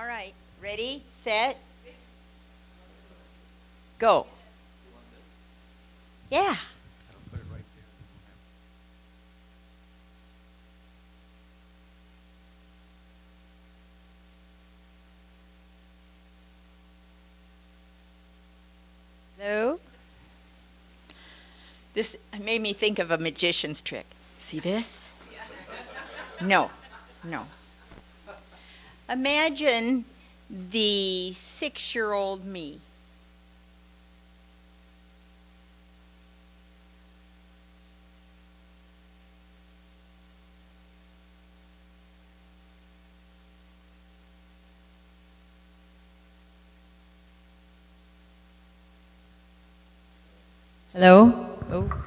All right. Ready, set, go. Yeah. Put it right there. Hello. This made me think of a magician's trick. See this? No, no. Imagine the 6-year-old me. Hello? Oh.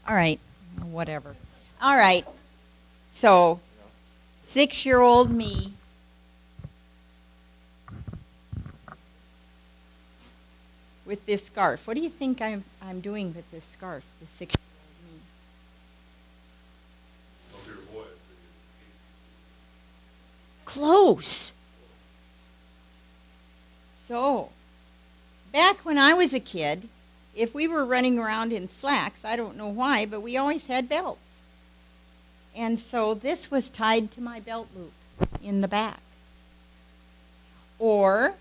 All right. Whatever. All right. So, 6-year-old me. With this scarf. What do you think I'm doing with this scarf, the 6-year-old me? Close. So, back when I was a kid, if we were running around in slacks, I don't know why, but we always had belts. And so this was tied to my belt loop in the back. Or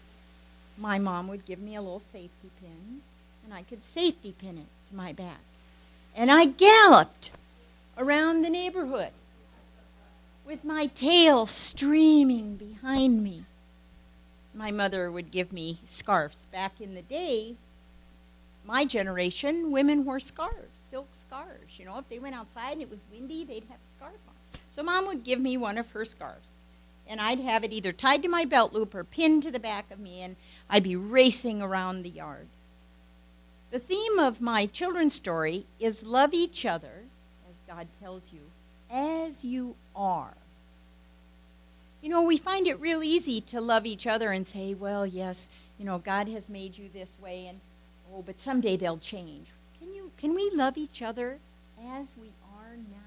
my mom would give me a little safety pin, and I could safety pin it to my back. And I galloped around the neighborhood with my tail streaming behind me. My mother would give me scarves. Back in the day, my generation, women wore scarves, silk scarves. You know, if they went outside and it was windy, they'd have a scarf on. So Mom would give me one of her scarves. And I'd have it either tied to my belt loop or pinned to the back of me, and I'd be racing around the yard. The theme of my children's story is love each other, as God tells you, as you are. You know, we find it real easy to love each other and say, well, yes, you know, God has made you this way, and oh, but someday they'll change. Can we love each other as we are now?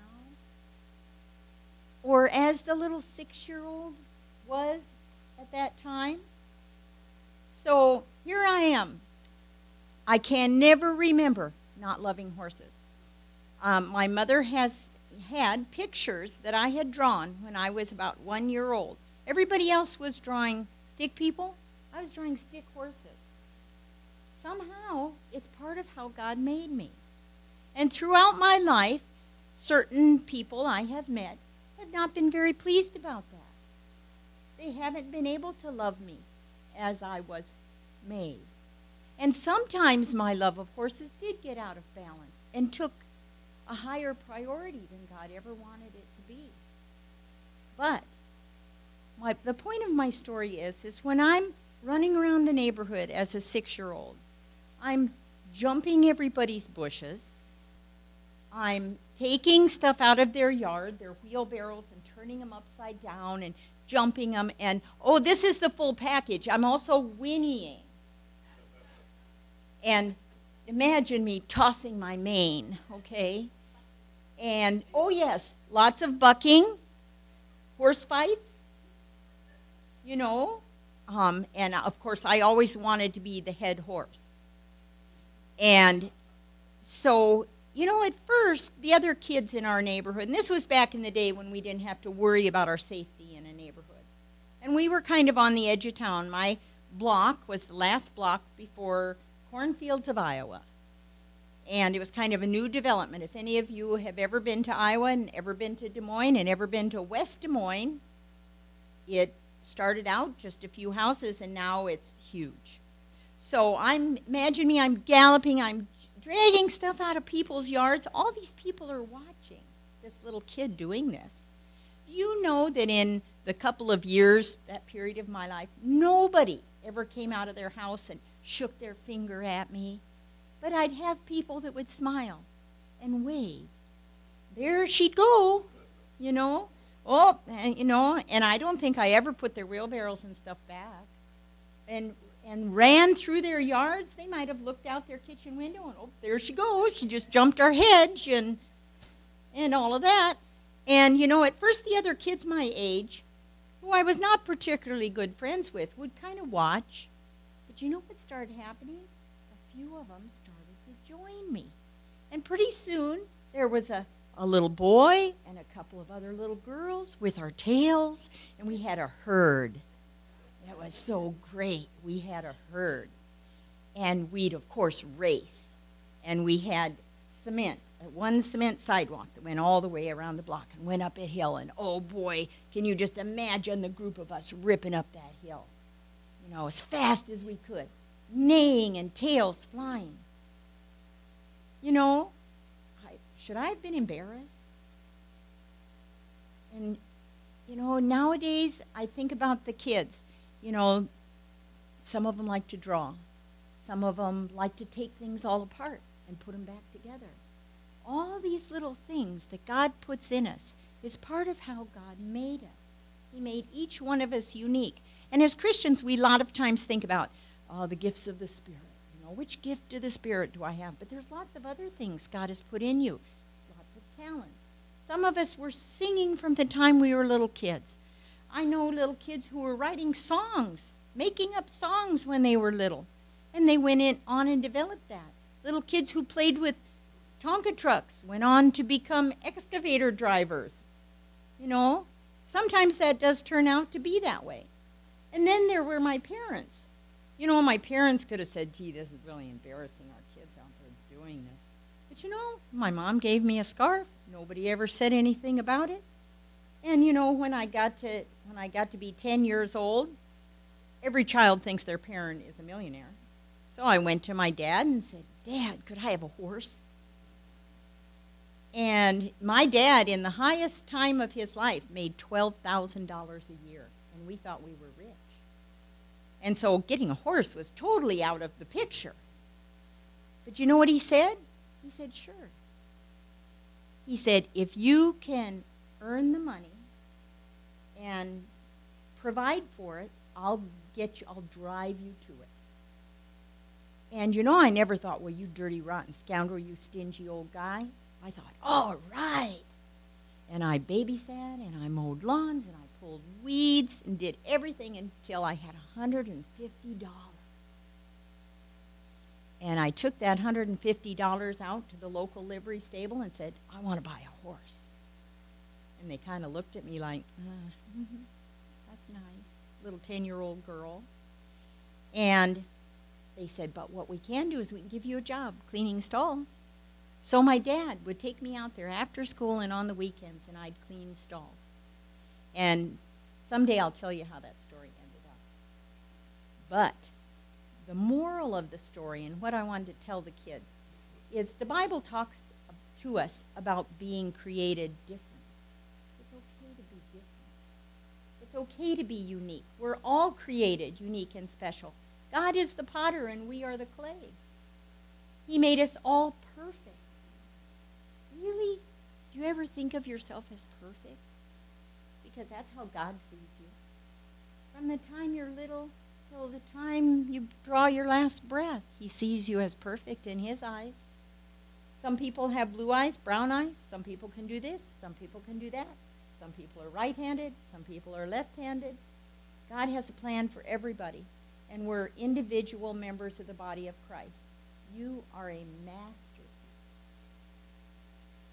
Or as the little 6-year-old was at that time? So here I am. I can never remember not loving horses. My mother has had pictures that I had drawn when I was about 1 year old. Everybody else was drawing stick people. I was drawing stick horses. Somehow, it's part of how God made me. And throughout my life, certain people I have met have not been very pleased about that. They haven't been able to love me as I was made. And sometimes my love of horses did get out of balance and took a higher priority than God ever wanted it to be. But the point of my story is when I'm running around the neighborhood as a 6-year-old, I'm jumping everybody's bushes. I'm taking stuff out of their yard, their wheelbarrows, and turning them upside down and jumping them. And, oh, this is the full package. I'm also whinnying. And imagine me tossing my mane, okay? And, oh, yes, lots of bucking, horse fights, you know. And, of course, I always wanted to be the head horse. And so, you know, at first, the other kids in our neighborhood, and this was back in the day when we didn't have to worry about our safety in a neighborhood. And we were kind of on the edge of town. My block was the last block before Cornfields of Iowa. And it was kind of a new development. If any of you have ever been to Iowa and ever been to Des Moines and ever been to West Des Moines, it started out just a few houses, and now it's huge. So imagine me, I'm galloping, I'm dragging stuff out of people's yards. All these people are watching this little kid doing this. Do you know that in the couple of years, that period of my life, nobody ever came out of their house and shook their finger at me? But I'd have people that would smile and wave. There she'd go, you know. Oh, and, you know, and I don't think I ever put their wheelbarrows and stuff back. And ran through their yards. They might have looked out their kitchen window and, oh, there she goes. She just jumped our hedge and all of that. And, you know, at first the other kids my age who I was not particularly good friends with, would kind of watch. But you know what started happening? A few of them started to join me. And pretty soon, there was a little boy and a couple of other little girls with our tails, and we had a herd. It was so great. We had a herd. And we'd, of course, race. And we had cement, one cement sidewalk that went all the way around the block and went up a hill. And oh boy, can you just imagine the group of us ripping up that hill, you know, as fast as we could, neighing and tails flying. You know, should I have been embarrassed? And, you know, nowadays I think about the kids. You know, some of them like to draw. Some of them like to take things all apart and put them back together. All these little things that God puts in us is part of how God made us. He made each one of us unique. And as Christians, we a lot of times think about, the gifts of the Spirit. You know, which gift of the Spirit do I have? But there's lots of other things God has put in you. Lots of talents. Some of us were singing from the time we were little kids. I know little kids who were writing songs, making up songs when they were little. And they went on and developed that. Little kids who played with Tonka trucks went on to become excavator drivers. You know, sometimes that does turn out to be that way. And then there were my parents. You know, my parents could have said, gee, this is really embarrassing, our kids out there doing this. But you know, my mom gave me a scarf. Nobody ever said anything about it. And you know, when I got to be 10 years old, every child thinks their parent is a millionaire. So I went to my dad and said, Dad, could I have a horse? And my dad, in the highest time of his life, made $12,000 a year. And we thought we were rich. And so getting a horse was totally out of the picture. But you know what he said? He said, sure. He said, if you can earn the money and provide for it, I'll drive you to it. And you know, I never thought, well, you dirty, rotten scoundrel, you stingy old guy. I thought, all right. And I babysat, and I mowed lawns, and I pulled weeds, and did everything until I had $150. And I took that $150 out to the local livery stable and said, I want to buy a horse. And they kind of looked at me like, that's nice, little 10-year-old girl. And they said, but what we can do is we can give you a job cleaning stalls. So my dad would take me out there after school and on the weekends, and I'd clean stalls. And someday I'll tell you how that story ended up. But the moral of the story, and what I wanted to tell the kids, is the Bible talks to us about being created different. It's okay to be different. It's okay to be unique. We're all created unique and special. God is the potter and we are the clay. He made us all perfect. Really? Do you ever think of yourself as perfect? Because that's how God sees you. From the time you're little till the time you draw your last breath, he sees you as perfect in his eyes. Some people have blue eyes, brown eyes. Some people can do this. Some people can do that. Some people are right-handed. Some people are left-handed. God has a plan for everybody. And we're individual members of the body of Christ. You are a masterpiece.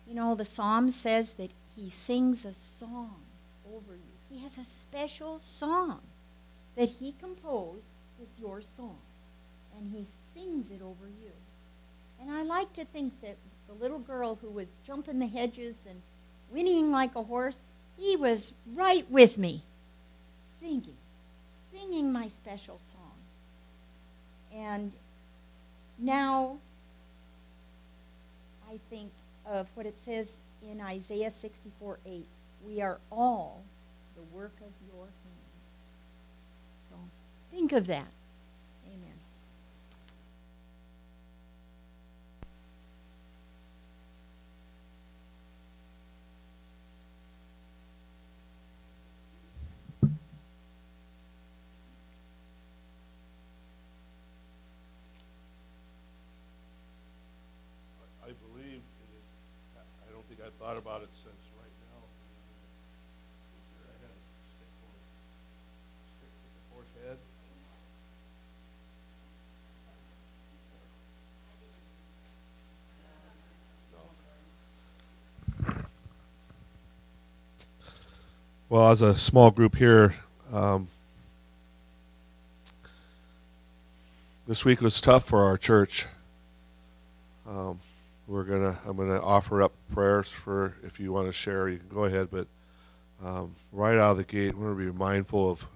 You know, the Psalm says that he sings a song over you. He has a special song that he composed with your song. And he sings it over you. And I like to think that the little girl who was jumping the hedges and whinnying like a horse, he was right with me, singing my special song. And now I think of what it says in Isaiah 64:8. We are all the work of your hands. So think of that. Amen. I believe it is, I don't think I thought about it since right now. Here I have a stick for it. Well, as a small group here, this week was tough for our church. Um, I'm gonna offer up prayers for if you want to share, you can go ahead. But right out of the gate, we're gonna be mindful of